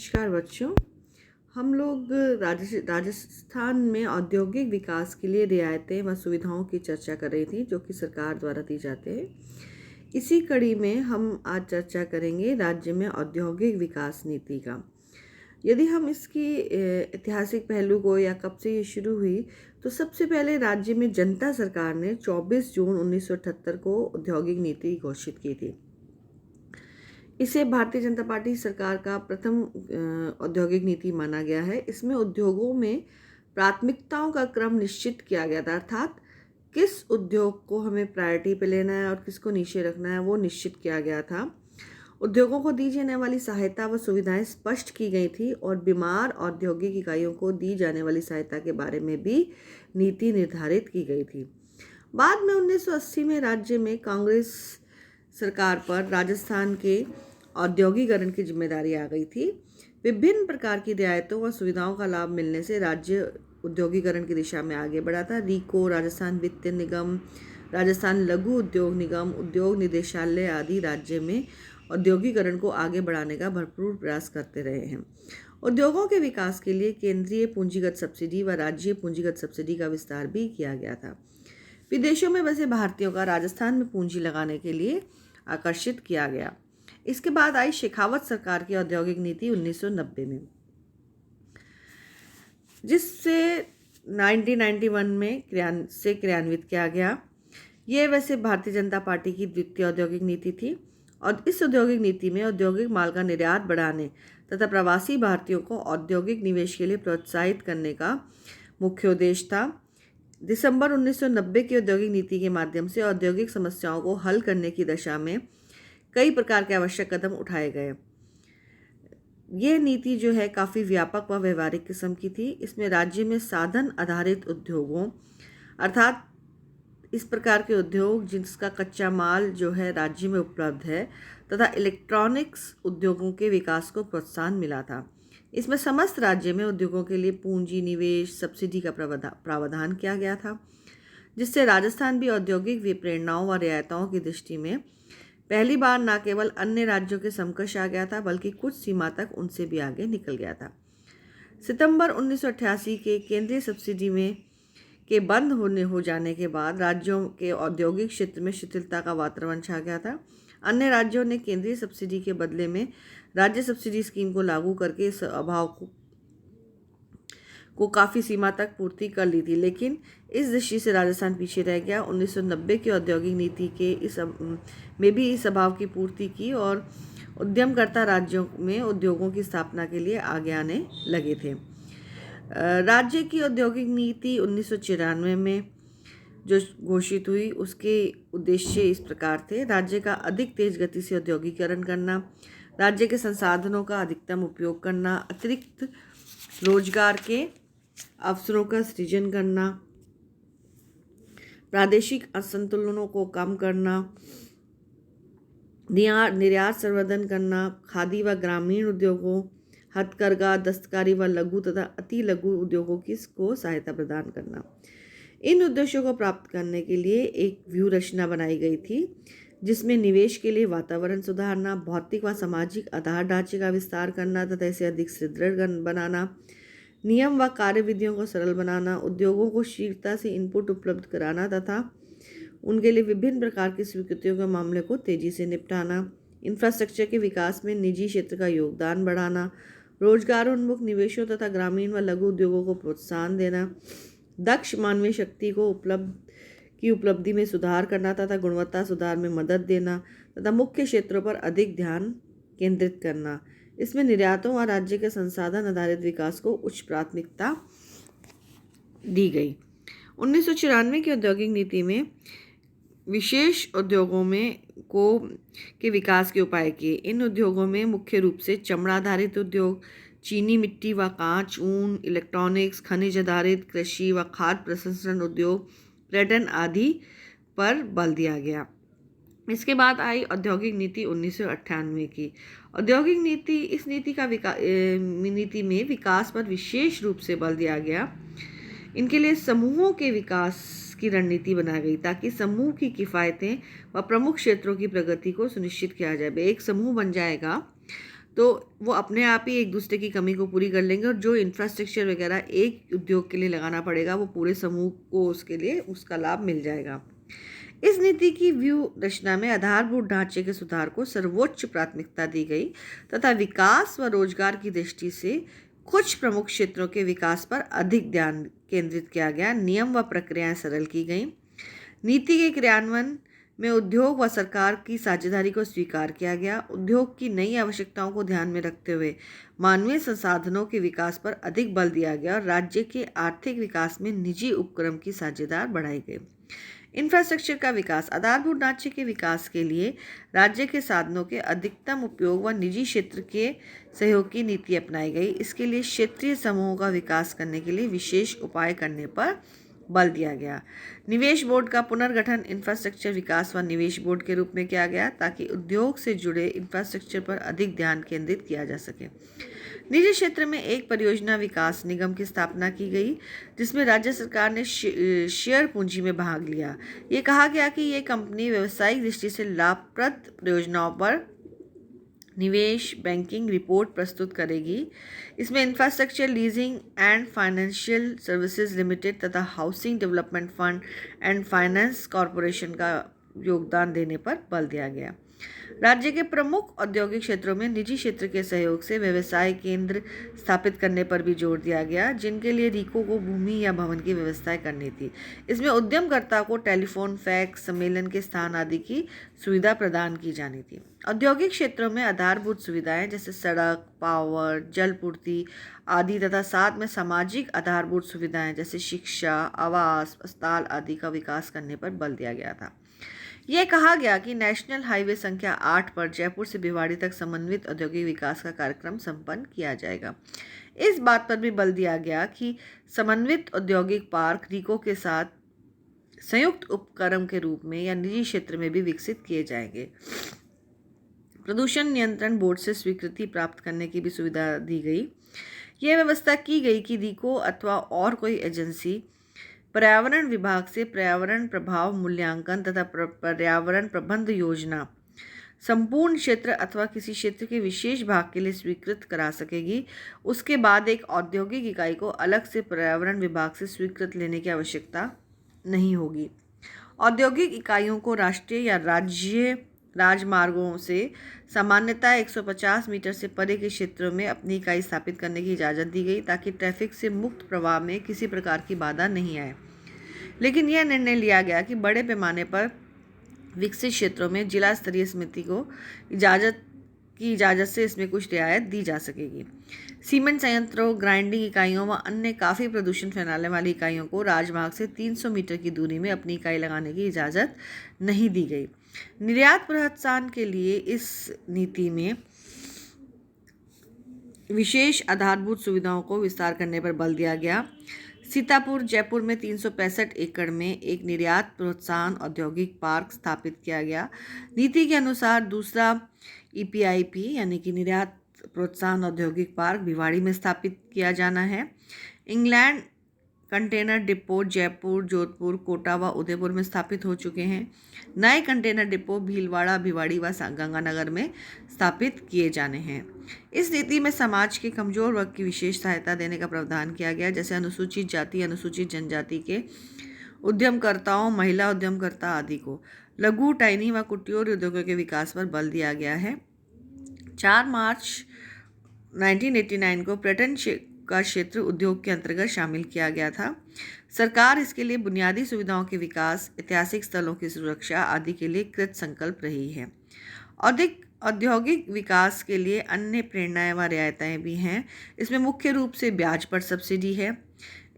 नमस्कार बच्चों। हम लोग राजस्थान में औद्योगिक विकास के लिए रियायतें व सुविधाओं की चर्चा कर रही थी जो कि सरकार द्वारा दी जाते हैं। इसी कड़ी में हम आज चर्चा करेंगे राज्य में औद्योगिक विकास नीति का। यदि हम इसकी ऐतिहासिक पहलू को या कब से ये शुरू हुई, तो सबसे पहले राज्य में जनता सरकार ने 24 जून 1978 को औद्योगिक नीति घोषित की थी। इसे भारतीय जनता पार्टी सरकार का प्रथम औद्योगिक नीति माना गया है। इसमें उद्योगों में प्राथमिकताओं का क्रम निश्चित किया गया था, अर्थात किस उद्योग को हमें प्रायोरिटी पे लेना है और किसको नीचे रखना है वो निश्चित किया गया था। उद्योगों को दी जाने वाली सहायता व सुविधाएं स्पष्ट की गई थी और बीमार औद्योगिक इकाइयों को दी जाने वाली सहायता के बारे में भी नीति निर्धारित की गई थी। बाद में 1980 में राज्य में कांग्रेस सरकार पर राजस्थान के औद्योगिकरण की जिम्मेदारी आ गई थी। विभिन्न प्रकार की रियायतों व सुविधाओं का लाभ मिलने से राज्य औद्योगिकरण की दिशा में आगे बढ़ा था। रीको, राजस्थान वित्त निगम, राजस्थान लघु उद्योग निगम, उद्योग निदेशालय आदि राज्य में औद्योगिकरण को आगे बढ़ाने का भरपूर प्रयास करते रहे हैं। उद्योगों के विकास के लिए केंद्रीय पूंजीगत सब्सिडी व राज्य पूंजीगत सब्सिडी का विस्तार भी किया गया था। विदेशों में बसे भारतीयों का राजस्थान में पूंजी लगाने के लिए आकर्षित किया गया। इसके बाद आई शेखावत सरकार की औद्योगिक नीति 1990 में, जिससे 1991 में क्रियान्वित किया गया। ये वैसे भारतीय जनता पार्टी की द्वितीय औद्योगिक नीति थी और इस औद्योगिक नीति में औद्योगिक माल का निर्यात बढ़ाने तथा प्रवासी भारतीयों को औद्योगिक निवेश के लिए प्रोत्साहित करने का मुख्य उद्देश्य था। दिसंबर 1990 की औद्योगिक नीति के माध्यम से औद्योगिक समस्याओं को हल करने की दिशा में कई प्रकार के आवश्यक कदम उठाए गए। ये नीति जो है काफ़ी व्यापक व व्यवहारिक किस्म की थी। इसमें राज्य में साधन आधारित उद्योगों, अर्थात इस प्रकार के उद्योग जिसका कच्चा माल जो है राज्य में उपलब्ध है, तथा इलेक्ट्रॉनिक्स उद्योगों के विकास को प्रोत्साहन मिला था। इसमें समस्त राज्य में उद्योगों के लिए पूंजी निवेश सब्सिडी का प्रावधान किया गया था, जिससे राजस्थान भी औद्योगिक विप्रेरणाओं व रियायतों की दृष्टि में पहली बार न केवल अन्य राज्यों के समकक्ष आ गया था, बल्कि कुछ सीमा तक उनसे भी आगे निकल गया था। सितंबर 1988 के केंद्रीय सब्सिडी में के बंद हो जाने के बाद राज्यों के औद्योगिक क्षेत्र में शिथिलता का वातावरण छा गया था। अन्य राज्यों ने केंद्रीय सब्सिडी के बदले में राज्य सब्सिडी स्कीम को लागू करके इस अभाव को काफ़ी सीमा तक पूर्ति कर ली थी, लेकिन इस दृष्टि से राजस्थान पीछे रह गया। 1990 की औद्योगिक नीति के में भी इस अभाव की पूर्ति की और उद्यमकर्ता राज्यों में उद्योगों की स्थापना के लिए आगे आने लगे थे। राज्य की औद्योगिक नीति 1994 में जो घोषित हुई, उसके उद्देश्य इस प्रकार थे: राज्य का अधिक तेज गति से औद्योगिकरण करना, राज्य के संसाधनों का अधिकतम उपयोग करना, अतिरिक्त रोजगार के अवसरों का सृजन करना, प्रादेशिक असंतुलनों को कम करना, निर्यात संवर्धन करना, खादी व ग्रामीण उद्योगों, हथकरघा, दस्तकारी व लघु तथा अति लघु उद्योगों को सहायता प्रदान करना। इन उद्देश्यों को प्राप्त करने के लिए एक व्यूह रचना बनाई गई थी, जिसमें निवेश के लिए वातावरण सुधारना, भौतिक व सामाजिक आधार ढांचे का विस्तार करना तथा इसे अधिक सुदृढ़ बनाना, नियम व कार्यविधियों को सरल बनाना, उद्योगों को शीघ्रता से इनपुट उपलब्ध कराना तथा उनके लिए विभिन्न प्रकार की स्वीकृतियों के मामले को तेजी से निपटाना, इंफ्रास्ट्रक्चर के विकास में निजी क्षेत्र का योगदान बढ़ाना, रोजगारोन्मुख निवेशों तथा ग्रामीण व लघु उद्योगों को प्रोत्साहन देना, दक्ष मानवीय शक्ति को उपलब्धि में सुधार करना तथा गुणवत्ता सुधार में मदद देना तथा मुख्य क्षेत्रों पर अधिक ध्यान केंद्रित करना। इसमें निर्यातों और राज्य के संसाधन आधारित विकास को उच्च प्राथमिकता दी गई। 1994 की औद्योगिक नीति में विशेष उद्योगों के विकास के उपाय किए। इन उद्योगों में मुख्य रूप से चमड़ा आधारित उद्योग, चीनी मिट्टी व कांच, ऊन, इलेक्ट्रॉनिक्स, खनिज आधारित, कृषि व खाद्य प्रसंस्करण उद्योग, पर्यटन आदि पर बल दिया गया। इसके बाद आई औद्योगिक नीति 1998 की। औद्योगिक नीति इस नीति में विकास पर विशेष रूप से बल दिया गया। इनके लिए समूहों के विकास की रणनीति बनाई गई ताकि समूह की किफ़ायतें व प्रमुख क्षेत्रों की प्रगति को सुनिश्चित किया जाए। एक समूह बन जाएगा तो वो अपने आप ही एक दूसरे की कमी को पूरी कर लेंगे, और जो इंफ्रास्ट्रक्चर वगैरह एक उद्योग के लिए लगाना पड़ेगा वो पूरे समूह को उसके लिए उसका लाभ मिल जाएगा। इस नीति की व्यू रचना में आधारभूत ढांचे के सुधार को सर्वोच्च प्राथमिकता दी गई तथा विकास व रोजगार की दृष्टि से कुछ प्रमुख क्षेत्रों के विकास पर अधिक ध्यान केंद्रित किया गया। नियम व प्रक्रियाएं सरल की गई। नीति के क्रियान्वयन में उद्योग व सरकार की साझेदारी को स्वीकार किया गया। उद्योग की नई आवश्यकताओं को ध्यान में रखते हुए मानवीय संसाधनों के विकास पर अधिक बल दिया गया और राज्य के आर्थिक विकास में निजी उपक्रम की साझेदार बढ़ाई गई। इंफ्रास्ट्रक्चर का विकास। आधारभूत ढांचे के विकास के लिए राज्य के साधनों के अधिकतम उपयोग व निजी क्षेत्र के सहयोग की नीति अपनाई गई। इसके लिए क्षेत्रीय समूहों का विकास करने के लिए विशेष उपाय करने पर बल दिया गया। निवेश बोर्ड का पुनर्गठन इंफ्रास्ट्रक्चर विकास व निवेश बोर्ड के रूप में किया गया ताकि उद्योग से जुड़े इंफ्रास्ट्रक्चर पर अधिक ध्यान केंद्रित किया जा सके। निजी क्षेत्र में एक परियोजना विकास निगम की स्थापना की गई जिसमें राज्य सरकार ने शेयर पूंजी में भाग लिया। ये कहा गया कि ये कंपनी व्यावसायिक दृष्टि से लाभप्रद परियोजनाओं पर निवेश बैंकिंग रिपोर्ट प्रस्तुत करेगी। इसमें infrastructure leasing and financial services limited तथा housing development fund and finance corporation का योगदान देने पर बल दिया गया। राज्य के प्रमुख औद्योगिक क्षेत्रों में निजी क्षेत्र के सहयोग से व्यवसाय केंद्र स्थापित करने पर भी जोर दिया गया जिनके लिए रीको को भूमि या भवन की व्यवस्था करनी थी। इसमें उद्यमकर्ता को टेलीफोन, फैक्स, सम्मेलन के स्थान आदि की सुविधा प्रदान की जानी थी। औद्योगिक क्षेत्रों में आधारभूत सुविधाएं जैसे सड़क, पावर, जलपूर्ति आदि तथा साथ में सामाजिक आधारभूत सुविधाएं जैसे शिक्षा, आवास, अस्पताल आदि का विकास करने पर बल दिया गया था। यह कहा गया कि नेशनल हाईवे संख्या 8 पर जयपुर से भिवाड़ी तक समन्वित औद्योगिक विकास का कार्यक्रम संपन्न किया जाएगा। इस बात पर भी बल दिया गया कि समन्वित औद्योगिक पार्क रीको के साथ संयुक्त उपक्रम के रूप में या निजी क्षेत्र में भी विकसित किए जाएंगे। प्रदूषण नियंत्रण बोर्ड से स्वीकृति प्राप्त करने की भी सुविधा दी गई। यह व्यवस्था की गई कि रीको अथवा और कोई एजेंसी पर्यावरण विभाग से पर्यावरण प्रभाव मूल्यांकन तथा पर्यावरण प्रबंध योजना संपूर्ण क्षेत्र अथवा किसी क्षेत्र के विशेष भाग के लिए स्वीकृत करा सकेगी। उसके बाद एक औद्योगिक इकाई को अलग से पर्यावरण विभाग से स्वीकृत लेने की आवश्यकता नहीं होगी। औद्योगिक इकाइयों को राष्ट्रीय या राज्य राजमार्गों से सामान्यतः 150 मीटर से परे के क्षेत्रों में अपनी इकाई स्थापित करने की इजाज़त दी गई ताकि ट्रैफिक से मुक्त प्रवाह में किसी प्रकार की बाधा नहीं आए। लेकिन यह निर्णय लिया गया कि बड़े पैमाने पर विकसित क्षेत्रों में जिला स्तरीय समिति को इजाज़त से इसमें कुछ रियायत दी जा सकेगी। सीमेंट संयंत्रों, ग्राइंडिंग इकाइयों व अन्य काफ़ी प्रदूषण फैलाने वाली इकाइयों को राजमार्ग से 300 मीटर की दूरी में अपनी इकाई लगाने की इजाज़त नहीं दी गई। निर्यात प्रोत्साहन के लिए इस नीति में विशेष आधारभूत सुविधाओं को विस्तार करने पर बल दिया गया। सीतापुर, जयपुर में 365 एकड़ में एक निर्यात प्रोत्साहन औद्योगिक पार्क स्थापित किया गया। नीति के अनुसार दूसरा EPIP यानी कि निर्यात प्रोत्साहन औद्योगिक पार्क भिवाड़ी में स्थापित किया जाना है। Inland container depot Jaipur, Jodhpur, Kota व उदयपुर में स्थापित हो चुके हैं। नए कंटेनर डिपो भीलवाड़ा, भिवाड़ी व गंगानगर में स्थापित किए जाने हैं। इस नीति में समाज के कमजोर वर्ग की विशेष सहायता देने का प्रावधान किया गया, जैसे अनुसूचित जाति, अनुसूचित जनजाति के उद्यमकर्ताओं, महिला उद्यमकर्ता आदि को लघु, टाइनी व कुटीर उद्योगों के विकास पर बल दिया गया है। 4 मार्च 1989 को पर्यटन का क्षेत्र उद्योग के अंतर्गत शामिल किया गया था। सरकार इसके लिए बुनियादी सुविधाओं के विकास, ऐतिहासिक स्थलों की सुरक्षा आदि के लिए कृत संकल्प रही है। औद्योगिक विकास के लिए अन्य प्रेरणाएं व रियायतें भी हैं। इसमें मुख्य रूप से ब्याज पर सब्सिडी है।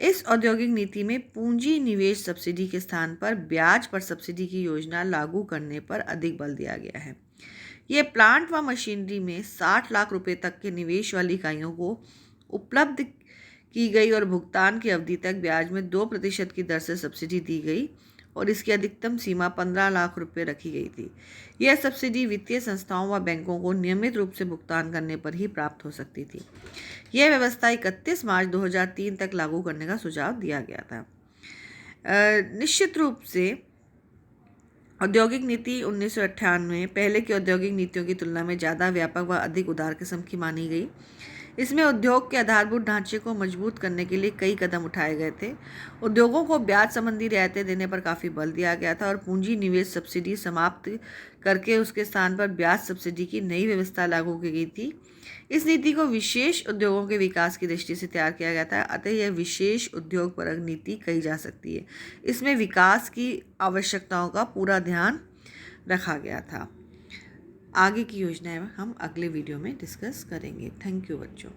इस औद्योगिक नीति में पूंजी निवेश सब्सिडी के स्थान पर ब्याज पर सब्सिडी की योजना लागू करने पर अधिक बल दिया गया है। यह प्लांट व मशीनरी में 60 लाख रुपए तक के निवेश वाली इकाइयों को उपलब्ध की गई और भुगतान की अवधि तक ब्याज में 2% की दर से सब्सिडी दी गई और इसकी अधिकतम सीमा 15 लाख रुपए रखी गई थी। यह सब्सिडी वित्तीय संस्थाओं व बैंकों को नियमित रूप से भुगतान करने पर ही प्राप्त हो सकती थी। यह व्यवस्था 31 मार्च 2003 तक लागू करने का सुझाव दिया गया था। निश्चित रूप से औद्योगिक नीति 1998 पहले की औद्योगिक नीतियों की तुलना में ज़्यादा व्यापक व अधिक उदार किस्म की मानी गई। इसमें उद्योग के आधारभूत ढांचे को मजबूत करने के लिए कई कदम उठाए गए थे। उद्योगों को ब्याज संबंधी रियायतें देने पर काफ़ी बल दिया गया था और पूंजी निवेश सब्सिडी समाप्त करके उसके स्थान पर ब्याज सब्सिडी की नई व्यवस्था लागू की गई थी। इस नीति को विशेष उद्योगों के विकास की दृष्टि से तैयार किया गया था, अतः यह विशेष उद्योग परक नीति कही जा सकती है। इसमें विकास की आवश्यकताओं का पूरा ध्यान रखा गया था। आगे की योजनाएं हम अगले वीडियो में डिस्कस करेंगे। थैंक यू बच्चों।